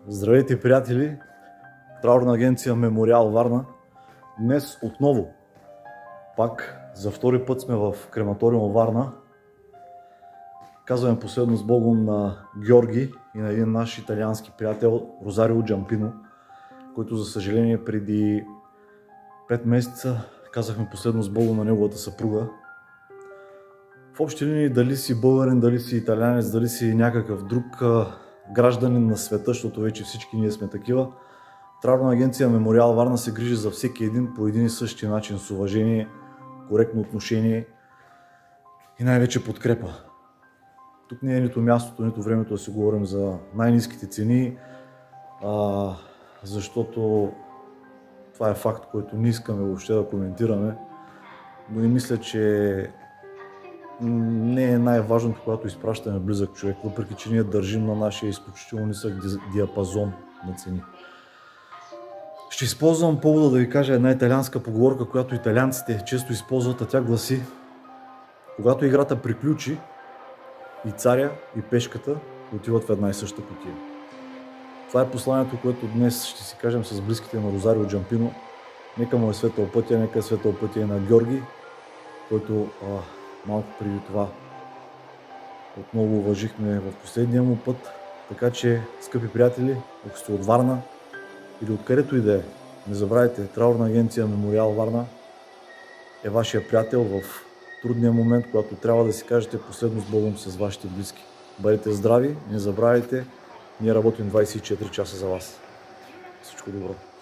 Здравейте, приятели! Траурна агенция Мемориал Варна. Днес отново, пак за втори път сме в крематориум Варна. Казваме последно с Богом на Георги и на един наш италиански приятел Розарио Джампино, който за съжаление преди 5 месеца казахме последно с Богом на неговата съпруга. В общи линии, дали си българин, дали си италианец, дали си някакъв друг гражданин на света, защото вече всички ние сме такива, Траурна агенция Мемориал Варна се грижи за всеки един по един и същи начин, с уважение, коректно отношение и най-вече подкрепа. Тук не е нито мястото, нито времето да си говорим за най-ниските цени, защото това е факт, който не искаме въобще да коментираме, но и мисля, че не е най-важното, когато изпращаме близък човек, въпреки че ние държим на нашия изключително нисък диапазон на цени. Ще използвам повода да ви кажа една италианска поговорка, която италианците често използват, а тя гласи: когато играта приключи, и царя, и пешката отиват в една и съща кутия. Това е посланието, което днес ще си кажем с близките на Розарио Джампино. Нека му е светъл пътя, нека е светъл пътя и на Георги, който малко преди това отново уважихме в последния му път. Така че, скъпи приятели, ако сте от Варна или откъдето и да е, не забравяйте, Траурна агенция Мемориал Варна е вашия приятел в трудния момент, когато трябва да си кажете последно с Богом с вашите близки. Бъдете здрави, не забравяйте, ние работим 24 часа за вас. Всичко добро!